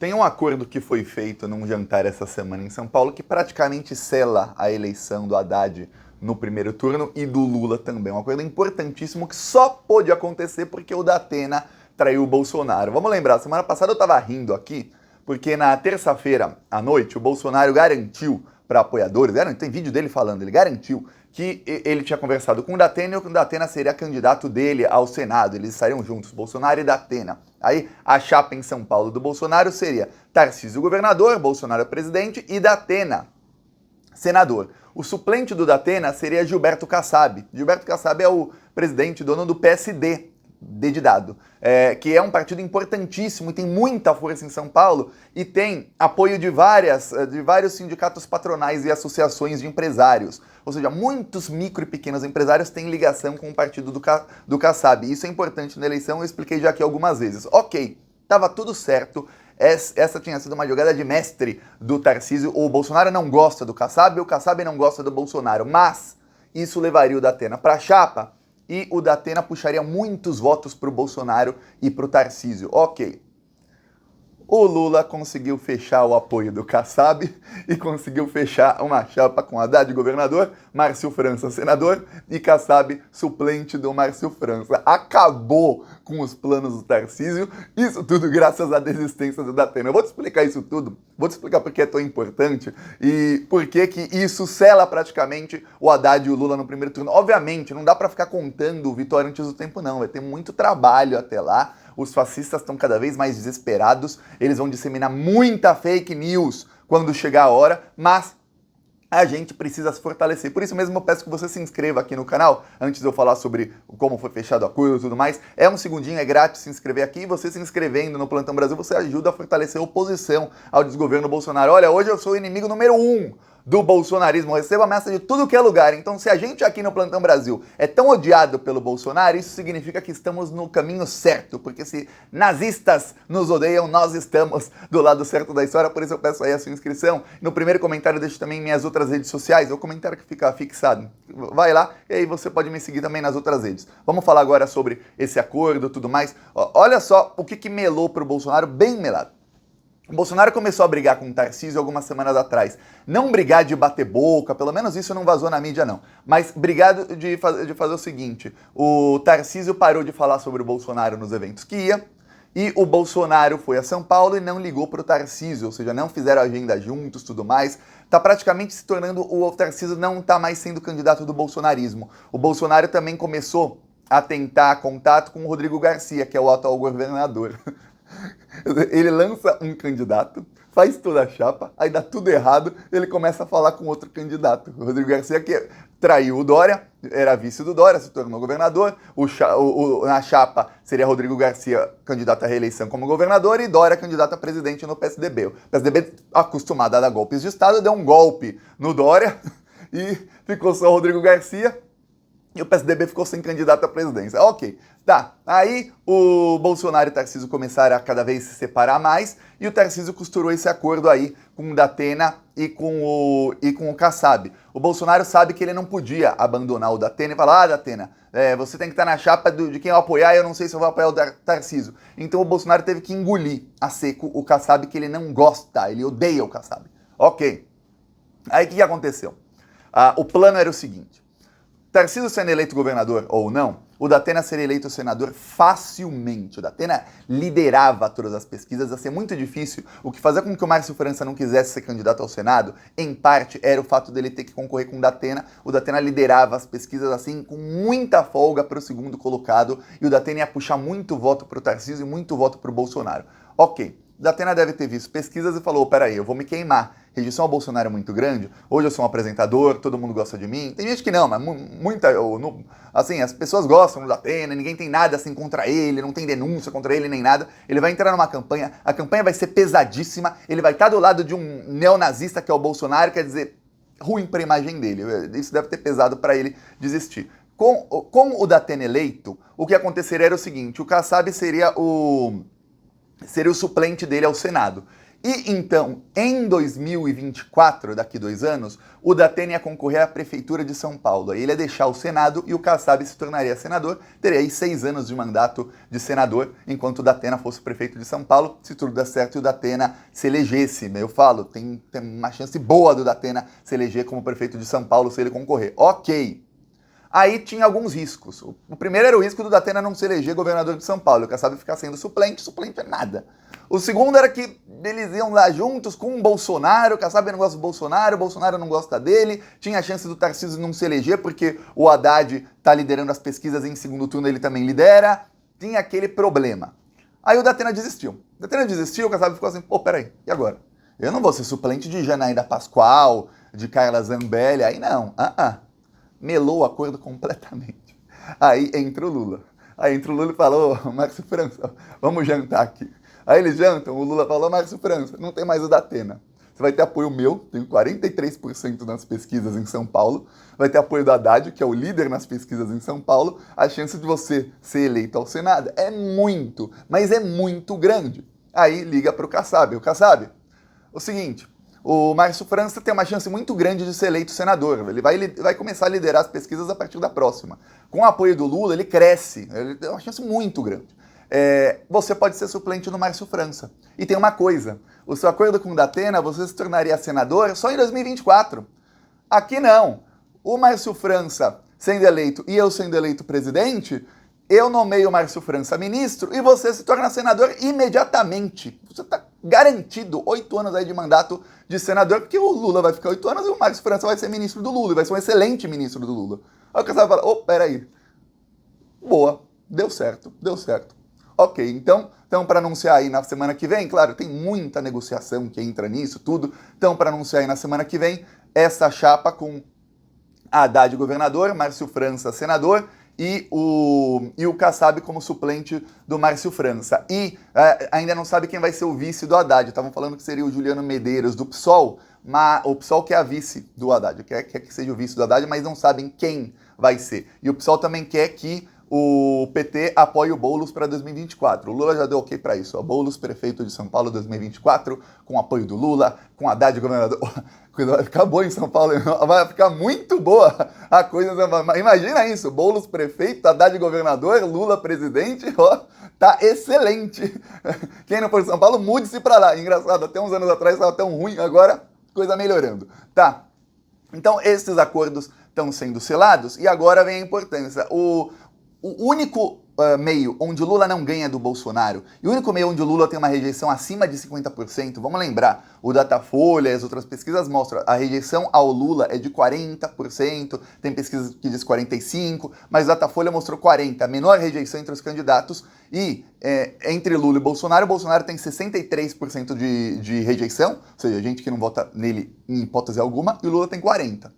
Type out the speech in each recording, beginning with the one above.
Tem um acordo que foi feito num jantar essa semana em São Paulo que praticamente sela a eleição do Haddad no primeiro turno e do Lula também. Um acordo importantíssimo que só pôde acontecer porque o Datena traiu o Bolsonaro. Vamos lembrar, semana passada eu estava rindo aqui porque na terça-feira à noite o Bolsonaro garantiu para apoiadores, tem vídeo dele falando, ele garantiu que ele tinha conversado com o Datena e o Datena seria candidato dele ao Senado, eles estariam juntos, Bolsonaro e Datena. Aí a chapa em São Paulo do Bolsonaro seria Tarcísio governador, Bolsonaro presidente e Datena senador. O suplente do Datena seria Gilberto Kassab. Gilberto Kassab é o presidente, dono do PSD, D de dado, que é um partido importantíssimo e tem muita força em São Paulo e tem apoio de vários sindicatos patronais e associações de empresários. Ou seja, muitos micro e pequenos empresários têm ligação com o partido do Kassab. Isso é importante na eleição, eu expliquei já aqui algumas vezes. Ok, estava tudo certo. Essa tinha sido uma jogada de mestre do Tarcísio. O Bolsonaro não gosta do Kassab, o Kassab não gosta do Bolsonaro. Mas isso levaria o Datena para a chapa e o Datena puxaria muitos votos para o Bolsonaro e para o Tarcísio. Ok. O Lula conseguiu fechar o apoio do Kassab e conseguiu fechar uma chapa com Haddad governador, Márcio França senador e Kassab suplente do Márcio França. Acabou com os planos do Tarcísio, isso tudo graças à desistência do Datena. Eu vou te explicar isso tudo, vou te explicar por que é tão importante e por que isso sela praticamente o Haddad e o Lula no primeiro turno. Obviamente, não dá para ficar contando vitória antes do tempo não, vai ter muito trabalho até lá. Os fascistas estão cada vez mais desesperados, eles vão disseminar muita fake news quando chegar a hora, mas a gente precisa se fortalecer. Por isso mesmo eu peço que você se inscreva aqui no canal, antes de eu falar sobre como foi fechado o acordo e tudo mais. É um segundinho, é grátis se inscrever aqui, e você se inscrevendo no Plantão Brasil, você ajuda a fortalecer a oposição ao desgoverno Bolsonaro. Olha, hoje eu sou o inimigo número 1 do bolsonarismo, eu recebo ameaça de tudo que é lugar. Então, se a gente aqui no Plantão Brasil é tão odiado pelo Bolsonaro, isso significa que estamos no caminho certo, porque se nazistas nos odeiam, nós estamos do lado certo da história. Por isso eu peço aí a sua inscrição. No primeiro comentário deixo também minhas outras redes sociais, é o comentário que fica fixado. Vai lá e aí você pode me seguir também nas outras redes. Vamos falar agora sobre esse acordo e tudo mais. Olha só o que melou pro Bolsonaro, bem melado. O Bolsonaro começou a brigar com o Tarcísio algumas semanas atrás. Não brigar de bater boca, pelo menos isso não vazou na mídia não. Mas brigar de fazer o seguinte, o Tarcísio parou de falar sobre o Bolsonaro nos eventos que ia, e o Bolsonaro foi a São Paulo e não ligou pro Tarcísio, ou seja, não fizeram agenda juntos, tudo mais. Tá praticamente se tornando, o Tarcísio não tá mais sendo candidato do bolsonarismo. O Bolsonaro também começou a tentar contato com o Rodrigo Garcia, que é o atual governador. Ele lança um candidato, faz toda a chapa, aí dá tudo errado, ele começa a falar com outro candidato. O Rodrigo Garcia, que traiu o Dória, era vice do Dória, se tornou governador. Na chapa seria Rodrigo Garcia candidato à reeleição como governador e Dória candidato a presidente no PSDB. O PSDB, acostumado a dar golpes de Estado, deu um golpe no Dória e ficou só o Rodrigo Garcia. E o PSDB ficou sem candidato à presidência. Ok, tá. Aí o Bolsonaro e o Tarcísio começaram a cada vez se separar mais e o Tarcísio costurou esse acordo aí com o Datena e com o Kassab. O Bolsonaro sabe que ele não podia abandonar o Datena e falar, Datena, você tem que estar na chapa de quem eu apoiar e eu não sei se eu vou apoiar o Tarcísio. Então o Bolsonaro teve que engolir a seco o Kassab, que ele não gosta, ele odeia o Kassab. Ok. Aí o que aconteceu? O plano era o seguinte. Tarcísio sendo eleito governador ou não, o Datena seria eleito senador facilmente. O Datena liderava todas as pesquisas, ia ser muito difícil. O que fazia com que o Márcio França não quisesse ser candidato ao Senado, em parte, era o fato dele ter que concorrer com o Datena. O Datena liderava as pesquisas assim, com muita folga para o segundo colocado, e o Datena ia puxar muito voto para o Tarcísio e muito voto para o Bolsonaro. Ok. O Datena deve ter visto pesquisas e falou, peraí, eu vou me queimar. Rejeição ao Bolsonaro é muito grande, hoje eu sou um apresentador, todo mundo gosta de mim. Tem gente que não, mas assim, as pessoas gostam do Datena, ninguém tem nada assim contra ele, não tem denúncia contra ele nem nada. Ele vai entrar numa campanha, a campanha vai ser pesadíssima, ele vai estar do lado de um neonazista que é o Bolsonaro, quer dizer, ruim para a imagem dele. Isso deve ter pesado para ele desistir. Com o Datena eleito, o que aconteceria era o seguinte, o Kassab seria o suplente dele ao Senado. E então, em 2024, daqui 2 anos, o Datena ia concorrer à Prefeitura de São Paulo. Aí ele ia deixar o Senado e o Kassab se tornaria senador, teria aí 6 anos de mandato de senador, enquanto o Datena fosse o prefeito de São Paulo, se tudo der certo e o Datena se elegesse. Eu falo, tem uma chance boa do Datena se eleger como prefeito de São Paulo se ele concorrer. Ok. Aí tinha alguns riscos. O primeiro era o risco do Datena não se eleger governador de São Paulo, o Kassab ficar sendo suplente é nada. O segundo era que eles iam lá juntos com o Bolsonaro, o Kassab não gosta do Bolsonaro, o Bolsonaro não gosta dele, tinha a chance do Tarcísio não se eleger porque o Haddad tá liderando as pesquisas e em segundo turno ele também lidera, tinha aquele problema. Aí o Datena desistiu. O Datena desistiu, o Kassab ficou assim, pô, peraí, e agora? Eu não vou ser suplente de Janaína Pascoal, de Carla Zambelli, aí não, melou o acordo completamente. Aí entra o Lula. Aí entra o Lula e falou, Márcio França, vamos jantar aqui. Aí eles jantam, o Lula falou, Márcio França, não tem mais o Datena. Você vai ter apoio meu, tenho 43% nas pesquisas em São Paulo, vai ter apoio do Haddad, que é o líder nas pesquisas em São Paulo, a chance de você ser eleito ao Senado é muito, mas é muito grande. Aí liga para o Kassab, o seguinte, o Márcio França tem uma chance muito grande de ser eleito senador. Ele vai começar a liderar as pesquisas a partir da próxima. Com o apoio do Lula, ele cresce. Ele tem uma chance muito grande. Você pode ser suplente no Márcio França. E tem uma coisa. O seu acordo com o Datena, você se tornaria senador só em 2024. Aqui não. O Márcio França sendo eleito e eu sendo eleito presidente, eu nomeio o Márcio França ministro e você se torna senador imediatamente. Você está garantido 8 anos aí de mandato de senador, porque o Lula vai ficar 8 anos e o Márcio França vai ser ministro do Lula, e vai ser um excelente ministro do Lula. Aí o Kassab fala, peraí, boa, deu certo. Ok, então para anunciar aí na semana que vem, claro, tem muita negociação que entra nisso, tudo, então para anunciar aí na semana que vem, essa chapa com Haddad governador, Márcio França senador, e o Kassab como suplente do Márcio França. E ainda não sabe quem vai ser o vice do Haddad. Estavam falando que seria o Juliano Medeiros do PSOL, mas o PSOL quer a vice do Haddad, quer que seja o vice do Haddad, mas não sabem quem vai ser. E o PSOL também quer que o PT apoie o Boulos para 2024. O Lula já deu ok para isso. O Boulos, prefeito de São Paulo 2024, com apoio do Lula, com Haddad governador. Vai ficar boa em São Paulo, vai ficar muito boa a coisa. Imagina isso, Boulos prefeito, Haddad governador, Lula presidente, tá excelente. Quem não for de São Paulo, mude-se para lá. Engraçado, até uns anos atrás estava tão ruim, agora coisa melhorando. Tá, então esses acordos estão sendo selados e agora vem a importância. O único meio onde o Lula não ganha do Bolsonaro e o único meio onde o Lula tem uma rejeição acima de 50%, vamos lembrar, o Datafolha e as outras pesquisas mostram a rejeição ao Lula é de 40%, tem pesquisas que diz 45%, mas o Datafolha mostrou 40%, a menor rejeição entre os candidatos e entre Lula e Bolsonaro, o Bolsonaro tem 63% de rejeição, ou seja, gente que não vota nele em hipótese alguma, e o Lula tem 40%.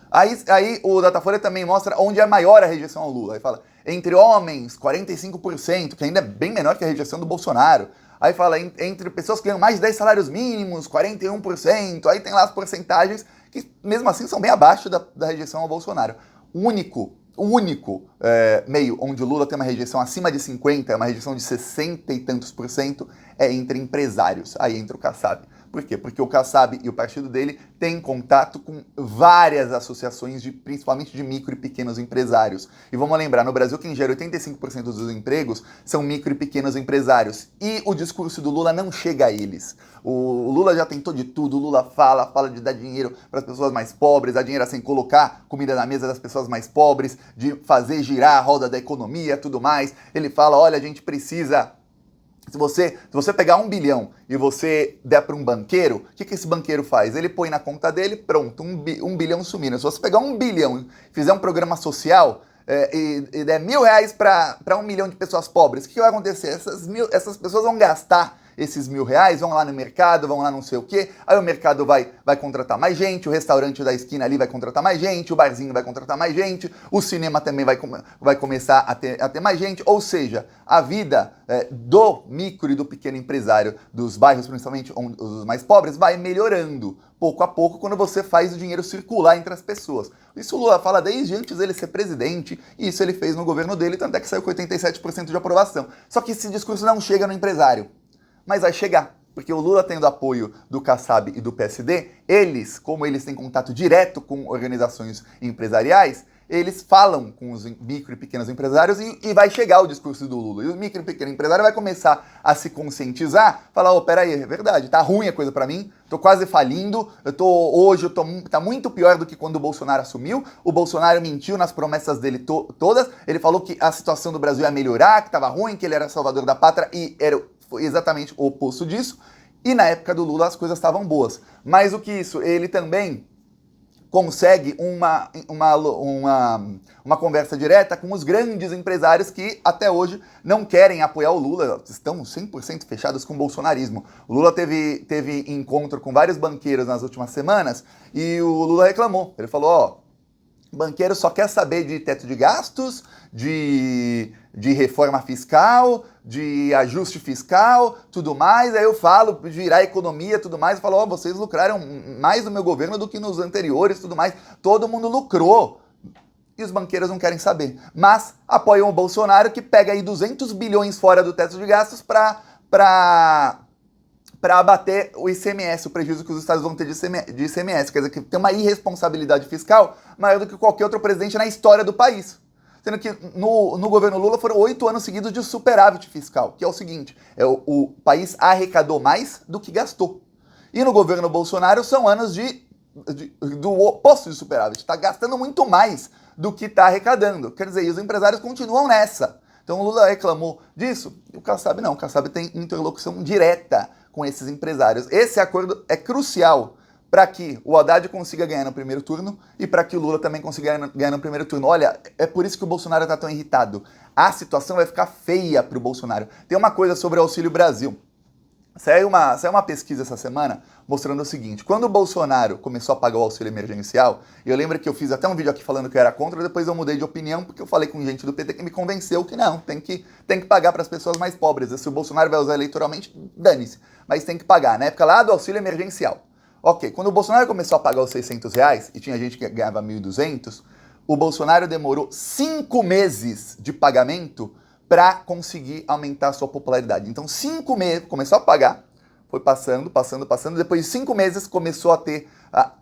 Aí o Datafolha também mostra onde é maior a rejeição ao Lula. Aí fala, entre homens, 45%, que ainda é bem menor que a rejeição do Bolsonaro. Aí fala, entre pessoas que ganham mais de 10 salários mínimos, 41%. Aí tem lá as porcentagens que, mesmo assim, são bem abaixo da rejeição ao Bolsonaro. O único meio onde o Lula tem uma rejeição acima de 50%, uma rejeição de 60 e tantos %, é entre empresários. Aí entra o Kassab. Por quê? Porque o Kassab e o partido dele têm contato com várias associações, principalmente de micro e pequenos empresários. E vamos lembrar, no Brasil quem gera 85% dos empregos são micro e pequenos empresários. E o discurso do Lula não chega a eles. O Lula já tentou de tudo, o Lula fala de dar dinheiro para as pessoas mais pobres, dar dinheiro assim, colocar comida na mesa das pessoas mais pobres, de fazer girar a roda da economia, tudo mais. Ele fala, olha, a gente precisa... Se você pegar 1 bilhão e você der para um banqueiro, o que esse banqueiro faz? Ele põe na conta dele, pronto, 1 bilhão sumindo. Se você pegar 1 bilhão e fizer um programa social e der R$1.000 para 1 milhão de pessoas pobres, o que vai acontecer? Essas pessoas vão gastar esses R$1.000, vão lá no mercado, vão lá não sei o quê, aí o mercado vai contratar mais gente, o restaurante da esquina ali vai contratar mais gente, o barzinho vai contratar mais gente, o cinema também vai começar a ter mais gente, ou seja, a vida do micro e do pequeno empresário dos bairros, principalmente os mais pobres, vai melhorando pouco a pouco quando você faz o dinheiro circular entre as pessoas. Isso o Lula fala desde antes dele ser presidente, e isso ele fez no governo dele, tanto é que saiu com 87% de aprovação. Só que esse discurso não chega no empresário. Mas vai chegar. porque o Lula tendo apoio do Kassab e do PSD, eles, como eles têm contato direto com organizações empresariais, eles falam com os micro e pequenos empresários e vai chegar o discurso do Lula. E o micro e pequeno empresário vai começar a se conscientizar, falar, peraí, é verdade, tá ruim a coisa pra mim, tô quase falindo, tá muito pior do que quando o Bolsonaro assumiu, o Bolsonaro mentiu nas promessas dele todas, ele falou que a situação do Brasil ia melhorar, que tava ruim, que ele era salvador da pátria, e foi exatamente o oposto disso, e na época do Lula as coisas estavam boas. Mais do que isso, ele também consegue uma conversa direta com os grandes empresários que até hoje não querem apoiar o Lula, estão 100% fechados com o bolsonarismo. O Lula teve encontro com vários banqueiros nas últimas semanas e o Lula reclamou. Ele falou, banqueiro só quer saber de teto de gastos, de reforma fiscal, de ajuste fiscal, tudo mais. Aí eu falo, virar economia, tudo mais. Eu falo, vocês lucraram mais no meu governo do que nos anteriores, tudo mais. Todo mundo lucrou. E os banqueiros não querem saber. Mas apoiam o Bolsonaro, que pega aí 200 bilhões fora do teto de gastos para abater o ICMS, o prejuízo que os estados vão ter de ICMS. Quer dizer, que tem uma irresponsabilidade fiscal maior do que qualquer outro presidente na história do país. Sendo que no governo Lula foram 8 anos seguidos de superávit fiscal, que é o seguinte, o país arrecadou mais do que gastou. E no governo Bolsonaro são anos do oposto de superávit, está gastando muito mais do que está arrecadando. Quer dizer, e os empresários continuam nessa. Então o Lula reclamou disso, e o Kassab não, o Kassab tem interlocução direta com esses empresários. Esse acordo é crucial para que o Haddad consiga ganhar no primeiro turno e para que o Lula também consiga ganhar no primeiro turno. Olha, é por isso que o Bolsonaro está tão irritado. A situação vai ficar feia para o Bolsonaro. Tem uma coisa sobre o Auxílio Brasil. Saiu uma pesquisa essa semana mostrando o seguinte, quando o Bolsonaro começou a pagar o auxílio emergencial, eu lembro que eu fiz até um vídeo aqui falando que eu era contra, depois eu mudei de opinião porque eu falei com gente do PT que me convenceu que não, tem que pagar para as pessoas mais pobres. Se o Bolsonaro vai usar eleitoralmente, dane-se, mas tem que pagar. Na época lá do auxílio emergencial. Ok, quando o Bolsonaro começou a pagar os R$600, e tinha gente que ganhava 1.200, o Bolsonaro demorou 5 meses de pagamento para conseguir aumentar a sua popularidade. Então, 5 meses, começou a pagar, foi passando, depois de 5 meses começou a ter,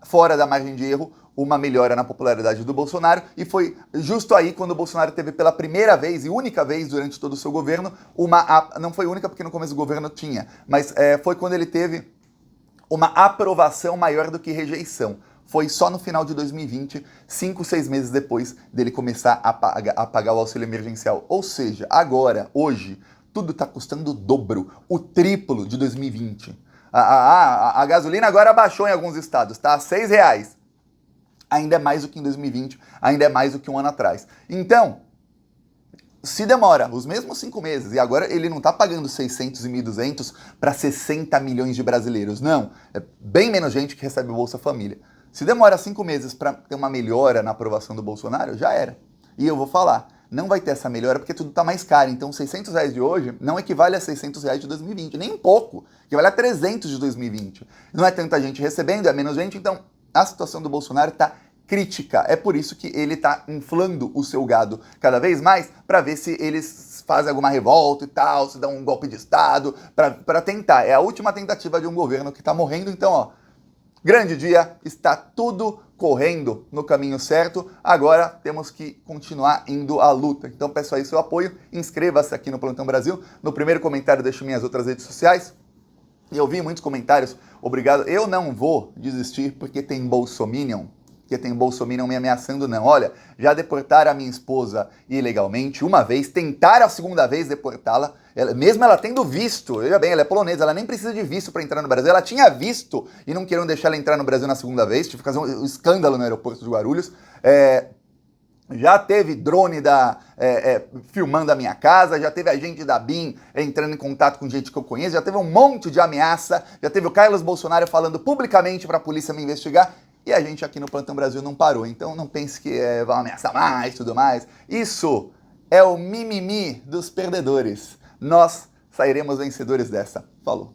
fora da margem de erro, uma melhora na popularidade do Bolsonaro, e foi justo aí quando o Bolsonaro teve pela primeira vez e única vez durante todo o seu governo, não foi única porque no começo do governo tinha, mas foi quando ele teve uma aprovação maior do que rejeição. Foi só no final de 2020, 5, 6 meses depois dele começar a pagar o auxílio emergencial. Ou seja, agora, hoje, tudo está custando o dobro, o triplo de 2020. A gasolina agora baixou em alguns estados, está a R$6. Ainda é mais do que em 2020, ainda é mais do que um ano atrás. Então, se demora os mesmos 5 meses, e agora ele não está pagando 600 e 1.200 para 60 milhões de brasileiros, não. É bem menos gente que recebe o Bolsa Família. Se demora 5 meses para ter uma melhora na aprovação do Bolsonaro, já era. E eu vou falar, não vai ter essa melhora porque tudo está mais caro. Então, R$600 de hoje não equivale a R$600 de 2020, nem um pouco. Equivale a 300 de 2020. Não é tanta gente recebendo, é menos gente, então a situação do Bolsonaro está crítica. É por isso que ele está inflando o seu gado cada vez mais para ver se eles fazem alguma revolta e tal, se dão um golpe de Estado, para tentar. É a última tentativa de um governo que está morrendo. Então, grande dia, está tudo correndo no caminho certo. Agora temos que continuar indo à luta. Então peço aí seu apoio, inscreva-se aqui no Plantão Brasil. No primeiro comentário deixo minhas outras redes sociais. E eu vi muitos comentários, obrigado. Eu não vou desistir porque tem bolsominion. Que tem Bolsonaro me ameaçando, não. Olha, já deportaram a minha esposa ilegalmente uma vez, tentaram a segunda vez deportá-la, mesmo ela tendo visto, veja bem, ela é polonesa, ela nem precisa de visto para entrar no Brasil, ela tinha visto e não queriam deixar ela entrar no Brasil na segunda vez, tive que fazer um escândalo no aeroporto de Guarulhos. Já teve drone filmando a minha casa, já teve agente da BIM entrando em contato com gente que eu conheço, já teve um monte de ameaça, já teve o Carlos Bolsonaro falando publicamente para a polícia me investigar. E a gente aqui no Plantão Brasil não parou, então não pense que vão ameaçar mais e tudo mais. Isso é o mimimi dos perdedores. Nós sairemos vencedores dessa. Falou.